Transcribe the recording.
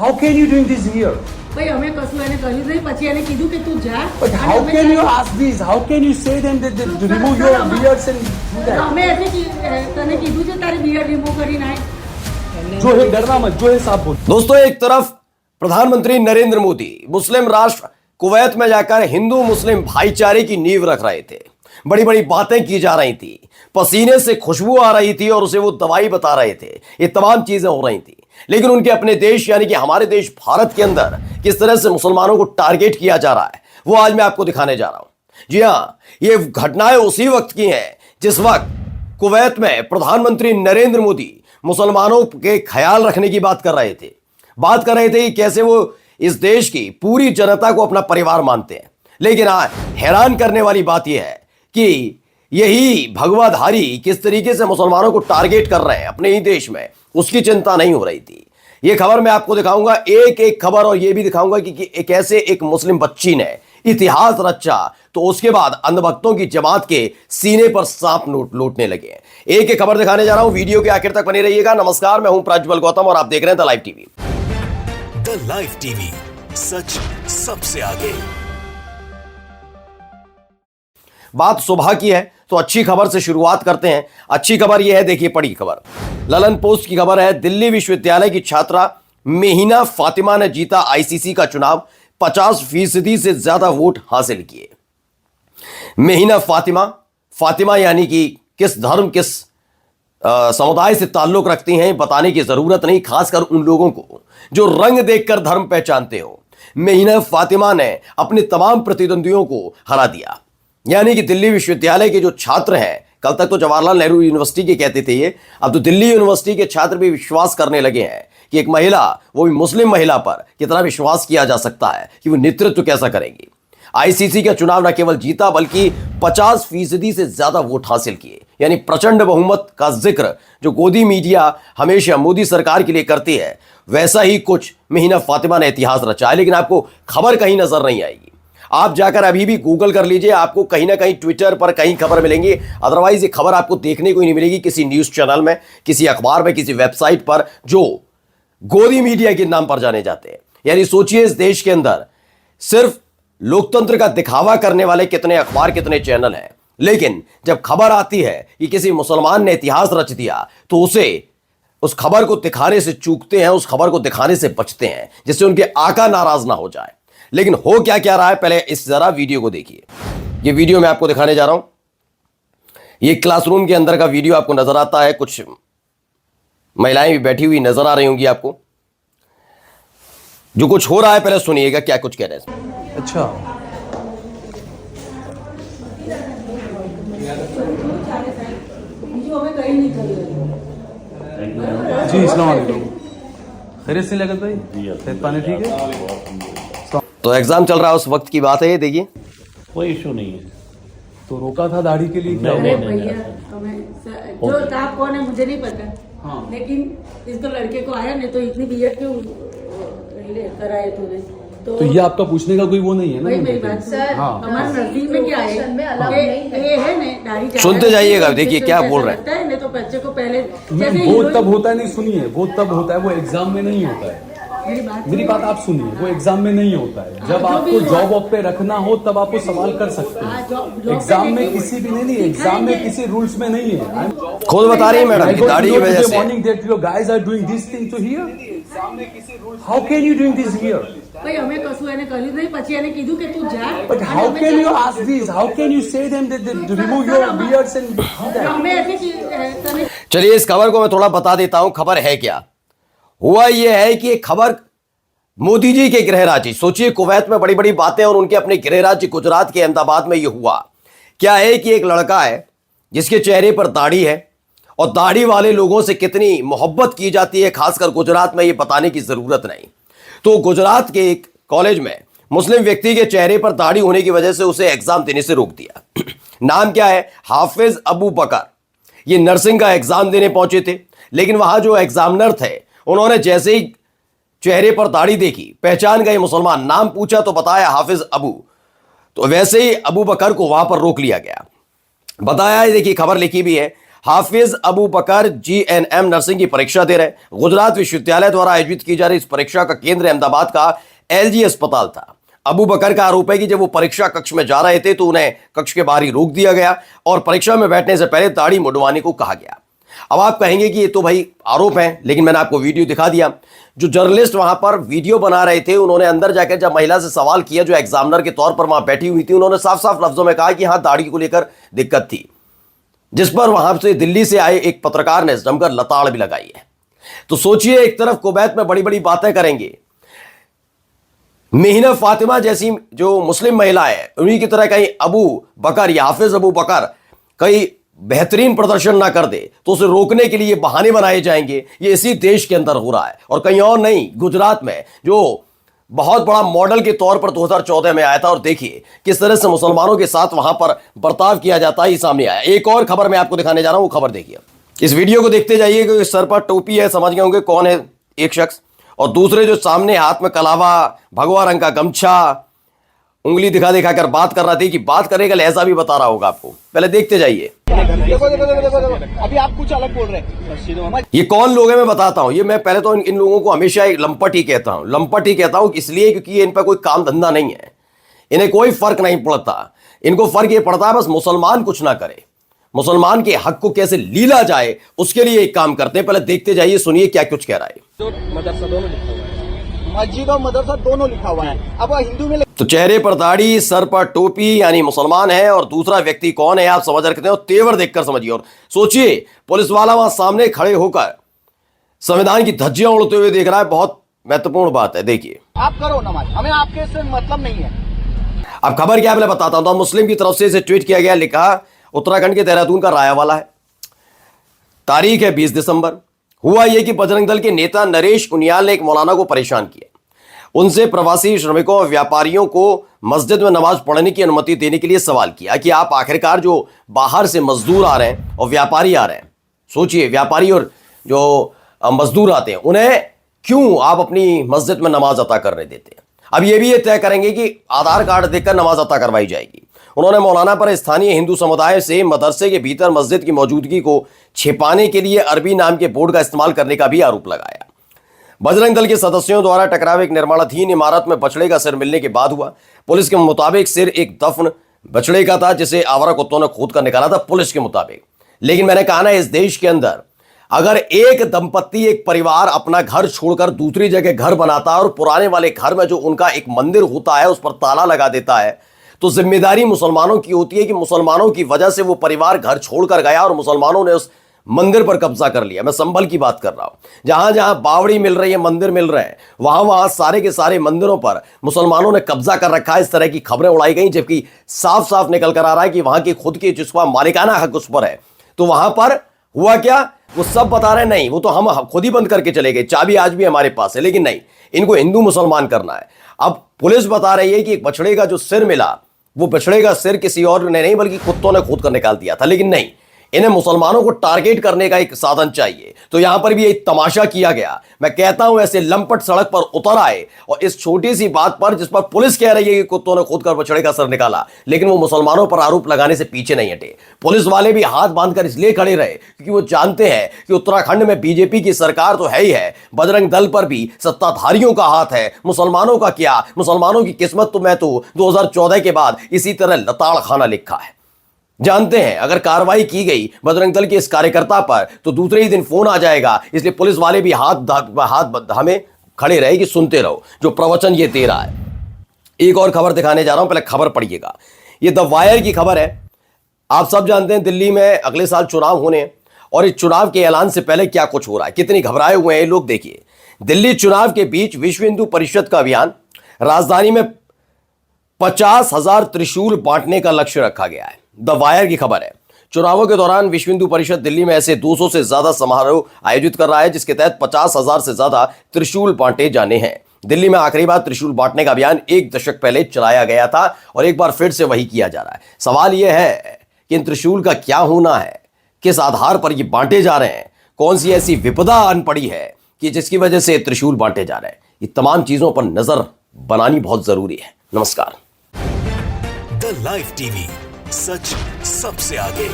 how can you doing this here? ભાઈ અમે કશું એને કહ્યું નહીં, પછી એને કીધું કે તું જા. But how can you ask this? How can you say them that to remove your beards and do that? અમે એટલે તને કીધું છે તારી બિયર રિમૂવ કરી નાખ. जो है डरना मत, जो है साफ बोल. दोस्तों, एक तरफ प्रधानमंत्री नरेंद्र मोदी मुस्लिम राष्ट्र कुवैत में जाकर हिंदू मुस्लिम भाईचारे की नींव रख रहे थे, बड़ी बड़ी बातें की जा रही थी, पसीने से खुशबू आ रही थी और उसे वो दवाई बता रहे थे, ये तमाम चीजें हो रही थी। लेकिन उनके अपने देश यानी कि हमारे देश भारत के अंदर किस तरह से मुसलमानों को टारगेट किया जा रहा है वो आज मैं आपको दिखाने जा रहा हूं। जी हां, ये घटनाएं उसी वक्त की हैं जिस वक्त कुवैत में प्रधानमंत्री नरेंद्र मोदी मुसलमानों के ख्याल रखने की बात कर रहे थे कि कैसे वो इस देश की पूरी जनता को अपना परिवार मानते हैं। लेकिन हैरान करने वाली बात यह है कि यही भगवाधारी किस तरीके से मुसलमानों को टारगेट कर रहे हैं अपने ही देश में, उसकी चिंता नहीं हो रही थी। यह खबर मैं आपको दिखाऊंगा, एक एक खबर, और यह भी दिखाऊंगा कि कैसे एक मुस्लिम बच्ची ने इतिहास रचा तो उसके बाद अंधभक्तों की जमात के सीने पर सांप लूटने लगे। एक एक खबर दिखाने जा रहा हूं, वीडियो के आखिर तक बने रहिएगा। नमस्कार, मैं हूं प्रज्वल गौतम और आप देख रहे हैं the live TV. The live TV, सच सबसे आगे। बात सुबह की है तो अच्छी खबर से शुरुआत करते हैं। अच्छी खबर यह है, देखिए पढ़ी खबर, ललन पोस्ट की खबर है। दिल्ली विश्वविद्यालय की छात्रा मेहिना फातिमा ने जीता आईसीसी का चुनाव, 50% से ज्यादा वोट हासिल किए। मेहिना फातिमा यानी कि किस धर्म किस समुदाय से ताल्लुक रखती हैं बताने की जरूरत नहीं, खासकर उन लोगों को जो रंग देखकर धर्म पहचानते हो। मेहिना फातिमा ने अपने तमाम प्रतिद्वंदियों को हरा दिया, यानी कि दिल्ली विश्वविद्यालय के जो छात्र हैं, कल तक तो जवाहरलाल नेहरू यूनिवर्सिटी के कहते थे ये, अब तो दिल्ली यूनिवर्सिटी के छात्र भी विश्वास करने लगे हैं कि एक महिला, वो भी मुस्लिम महिला पर कितना विश्वास किया जा सकता है कि वो नेतृत्व कैसा करेंगी। आईसीसी का चुनाव न केवल जीता बल्कि 50% से ज्यादा वोट हासिल किए, यानी प्रचंड बहुमत का जिक्र जो गोदी मीडिया हमेशा मोदी सरकार के लिए करती है, वैसा ही कुछ मेहिना फातिमा ने इतिहास रचा है। लेकिन आपको खबर कहीं नजर नहीं आएगी। आप जाकर अभी भी गूगल कर लीजिए, आपको कहीं ना कहीं ट्विटर पर कहीं खबर मिलेंगी, अदरवाइज ये खबर आपको देखने को ही नहीं मिलेगी किसी न्यूज चैनल में, किसी अखबार में, किसी वेबसाइट पर जो गोदी मीडिया के नाम पर जाने जाते हैं। यानी सोचिए, इस देश के अंदर सिर्फ लोकतंत्र का दिखावा करने वाले कितने अखबार, कितने चैनल हैं, लेकिन जब खबर आती है कि किसी मुसलमान ने इतिहास रच दिया तो उस खबर को दिखाने से चूकते हैं, उस खबर को दिखाने से बचते हैं जिससे उनके आका नाराज ना हो जाए। लेकिन हो क्या रहा है, पहले इस जरा वीडियो को देखिए। ये वीडियो मैं आपको दिखाने जा रहा हूं, ये क्लासरूम के अंदर का वीडियो आपको नजर आता है, कुछ महिलाएं भी बैठी हुई नजर आ रही होंगी आपको। जो कुछ हो रहा है पहले सुनिएगा क्या कुछ कह रहे हैं। अच्छा, जी अस्सलाम वालेकुम। खैरियत से लगत भाई, सेहत पानी ठीक है? तो एग्जाम चल रहा है, उस वक्त की बात है ये, देखिए कोई इशू नहीं है। तो रोका था दाढ़ी के लिए क्या? अरे भैया, जो था कौन है मुझे नहीं पता, हाँ। लेकिन इसको लड़के को आया नहीं तो इतनी बियत क्यों कराए तूने? तो ये आपका पूछने का कोई वो नहीं है ना? भाई मेरी बात सर, हाँ। हमारे नजदीक में क्या है, में अलाउ नहीं है। ये है ना दाढ़ी, सुनते जाइएगा, देखिए क्या बोल रहे हैं। नहीं तो बच्चे को पहले वो तब होता है, नहीं सुनिए, वो तब होता है, वो एग्जाम में नहीं होता है। मेरी बात आप सुनिए, वो एग्जाम में नहीं होता है। जब जो आपको भी जॉब वॉब पे रखना हो तब आपको सवाल कर सकते हैं। एग्जाम में किसी भी नहीं, एग्जाम में किसी रूल्स में नहीं है। खुद बता रही है मैडम की दाढ़ी की वजह से। Morning that your guys are doing this thing to here, how can you doing this here? ભાઈ અમે કશું એને કહ્યું નહીં, પછી એને કીધું કે તું જા. But how can you ask this? How can you say them that to remove your beards and do that? અમે એટલે તને चलिए इस खबर को मैं थोड़ा बता देता हूं, खबर है क्या। हुआ यह है कि एक खबर मोदी जी के गृह राज्य, सोचिए कुवैत में बड़ी बड़ी बातें और उनके अपने गृह राज्य गुजरात के अहमदाबाद में यह हुआ। क्या है कि एक लड़का है जिसके चेहरे पर दाढ़ी है, और दाढ़ी वाले लोगों से कितनी मोहब्बत की जाती है, खासकर गुजरात में, ये बताने की जरूरत नहीं। तो गुजरात के एक कॉलेज में मुस्लिम व्यक्ति के चेहरे पर दाढ़ी होने की वजह से उसे एग्जाम देने से रोक दिया। नाम क्या है? हाफिज अबू बकर। ये नर्सिंग का एग्जाम देने पहुंचे थे, लेकिन वहां जो एग्जामिनर थे उन्होंने जैसे ही चेहरे पर दाढ़ी देखी, पहचान गए मुसलमान, नाम पूछा तो बताया हाफिज अबू, तो वैसे ही अबू बकर को वहां पर रोक लिया गया। बताया है, देखिए खबर लिखी भी है, हाफिज अबू बकर GNM नर्सिंग की परीक्षा दे रहे। गुजरात विश्वविद्यालय द्वारा आयोजित की जा रही इस परीक्षा का केंद्र अहमदाबाद का LG अस्पताल था। अबू बकर का आरोप है कि जब वो परीक्षा कक्ष में जा रहे थे तो उन्हें कक्ष के बाहर ही रोक दिया गया और परीक्षा में बैठने से पहले दाढ़ी मुंडवाने को कहा गया। अब आप कहेंगे कि ये तो भाई आरोप है, लेकिन मैंने आपको वीडियो दिखा दिया। जो जर्नलिस्ट वहां पर वीडियो बना रहे थे उन्होंने अंदर जाकर जब महिला से सवाल किया जो एग्जामिनर के तौर पर वहां बैठी हुई थी, उन्होंने साफ साफ लफ्जों में कहा कि हाँ दाढ़ी को लेकर दिक्कत थी, जिस पर वहां से दिल्ली से आए एक पत्रकार ने जमकर लताड़ भी लगाई है। तो सोचिए, एक तरफ कुवैत में बड़ी बड़ी बातें करेंगे, मेहिना फातिमा जैसी जो मुस्लिम महिला है उन्हीं की तरह कहीं अबू बकर या हाफिज अबू बकर कहीं बेहतरीन प्रदर्शन ना कर दे तो उसे रोकने के लिए बहाने बनाए जाएंगे। ये इसी देश के अंदर हो रहा है और कहीं और नहीं, गुजरात में जो बहुत बड़ा मॉडल के तौर पर 2014 में आया था। और देखिए किस तरह से मुसलमानों के साथ वहां पर बर्ताव किया जाता है, ये सामने आया। एक और खबर मैं आपको दिखाने जा रहा हूं, वो खबर देखिए। इस वीडियो को देखते जाइए कि सर पर टोपी है, समझ गए होंगे कौन है एक शख्स, और दूसरे जो सामने हाथ में कलावा, भगवा रंग का गमछा, उंगली दिखा दिखा कर बात कर रहा थी कि बात करने का लहजा भी बता रहा होगा आपको। पहले देखते जाइए। देखो, अभी आप कुछ अलग बोल रहे हैं। ये कौन लोग हैं मैं बताता हूं। ये मैं पहले तो इन लोगों को हमेशा एक लंपट ही कहता हूं। लंपट ही कहता हूं इसलिए क्योंकि इन पर कोई काम धंधा नहीं है, इन्हें कोई फर्क नहीं पड़ता। इनको फर्क ये पड़ता है बस मुसलमान कुछ ना करे, मुसलमान के हक को कैसे लीला जाए उसके लिए एक काम करते हैं। पहले देखते जाइए, सुनिए क्या कुछ कह रहा है। मस्जिद और मदरसा दोनों लिखा हुआ है। अब हिंदू में तो चेहरे पर दाढ़ी, सर पर टोपी, यानी मुसलमान है, और दूसरा व्यक्ति कौन है आप समझ रखते हो, तेवर देखकर समझिए। और सोचिए, पुलिस वाला वहां सामने खड़े होकर संविधान की धज्जियां उड़ते हुए देख रहा है। बहुत महत्वपूर्ण बात है, देखिए। आप करो नमाज, हमें आपके से मतलब नहीं है। अब खबर क्या है पहले बताता हूं। तो मुस्लिम की तरफ से इसे ट्वीट किया गया, लिखा उत्तराखंड के देहरादून का रायावाला है, तारीख है 20 दिसंबर। हुआ यह कि बजरंग दल के नेता नरेश उनियाल ने एक मौलाना को परेशान किया, उनसे प्रवासी श्रमिकों और व्यापारियों को मस्जिद में नमाज पढ़ने की अनुमति देने के लिए सवाल किया कि आप आखिरकार जो बाहर से मजदूर आ रहे हैं और व्यापारी आ रहे हैं, सोचिए व्यापारी और जो मजदूर आते हैं, उन्हें क्यों आप अपनी मस्जिद में नमाज अता करने देते हैं। अब यह भी ये तय करेंगे कि आधार कार्ड देखकर नमाज अता करवाई जाएगी। उन्होंने मौलाना पर स्थानीय हिंदू समुदाय से मदरसे के भीतर मस्जिद की मौजूदगी को छिपाने के लिए अरबी नाम के बोर्ड का इस्तेमाल करने का भी आरोप लगाया। बजरंग दल के सदस्यों द्वारा टकराव एक निर्माणाधीन इमारत में बछड़े का सिर मिलने के बाद हुआ। पुलिस के मुताबिक सिर एक दफन बछड़े का था जिसे आवारा कुत्तों ने खोद कर निकाला था, पुलिस के मुताबिक। लेकिन मैंने कहा ना, इस देश के अंदर अगर एक दंपत्ति, एक परिवार अपना घर छोड़कर दूसरी जगह घर बनाता है और पुराने वाले घर में जो उनका एक मंदिर होता है उस पर ताला लगा देता है, तो जिम्मेदारी मुसलमानों की होती है कि मुसलमानों की वजह से वो परिवार घर छोड़कर गया और मुसलमानों ने उस मंदिर पर कब्जा कर लिया। मैं संभल की बात कर रहा हूं, जहां जहां बावड़ी मिल रही है, मंदिर मिल रहे हैं, वहां वहां सारे के सारे मंदिरों पर मुसलमानों ने कब्जा कर रखा है। इस तरह की खबरें उड़ाई गई, जबकि साफ साफ निकल कर आ रहा है कि वहां के खुद के जिसका मालिकाना हक उस पर है। तो वहां पर हुआ क्या, वो सब बता रहे नहीं, वो तो हम खुद ही बंद करके चले गए, चाबी आज भी हमारे पास है। लेकिन नहीं, इनको हिंदू मुसलमान करना है। अब पुलिस बता रही है कि एक बछड़े का जो सिर मिला, वो बछड़े का सिर किसी और ने नहीं बल्कि कुत्तों ने खोद कर निकाल दिया था। लेकिन नहीं, इन्हें मुसलमानों को टारगेट करने का एक साधन चाहिए। तो यहां पर भी एक तमाशा किया गया। मैं कहता हूं ऐसे लंपट सड़क पर उतर आए और इस छोटी सी बात पर, जिस पर पुलिस कह रही है कि कुत्तों ने खोद कर बछड़े का सर निकाला, लेकिन वो मुसलमानों पर आरोप लगाने से पीछे नहीं हटे। पुलिस वाले भी हाथ बांधकर इसलिए खड़े रहे क्योंकि वो जानते हैं कि उत्तराखंड में बीजेपी की सरकार तो है ही है, बजरंग दल पर भी सत्ताधारियों का हाथ है। मुसलमानों का क्या, मुसलमानों की किस्मत तो मैं तो 2014 के बाद इसी तरह लताड़ खाना लिखा है। जानते हैं अगर कार्रवाई की गई बजरंग दल के इस कार्यकर्ता पर तो दूसरे ही दिन फोन आ जाएगा, इसलिए पुलिस वाले भी हाथ हमें खड़े रहे कि सुनते रहो जो प्रवचन ये दे रहा है। एक और खबर दिखाने जा रहा हूं, पहले खबर पढ़िएगा। ये द वायर की खबर है। आप सब जानते हैं दिल्ली में अगले साल चुनाव होने हैं और इस चुनाव के ऐलान से पहले क्या कुछ हो रहा है, कितनी घबराए हुए हैं लोग। देखिए, दिल्ली चुनाव के बीच विश्व हिंदू परिषद का अभियान, राजधानी में 50,000 त्रिशूल बांटने का लक्ष्य रखा गया है। द वायर की खबर है। चुनावों के दौरान विश्व हिंदू परिषद दिल्ली में ऐसे 200 से ज्यादा समारोह आयोजित कर रहा है जिसके तहत 50,000 से ज्यादा त्रिशूल बांटे जाने हैं। दिल्ली में आखिरी बार त्रिशूल बांटने का अभियान 1 दशक पहले चलाया गया था और एक बार फिर से वही किया जा रहा है। सवाल यह है कि इन त्रिशूल का क्या होना है, किस आधार पर ये बांटे जा रहे हैं, कौन सी ऐसी विपदा आन पड़ी है कि जिसकी वजह से त्रिशूल बांटे जा रहे हैं। ये तमाम चीजों पर नजर बनानी बहुत जरूरी है। नमस्कार। द लाइव टीवी, सच सबसे आगे।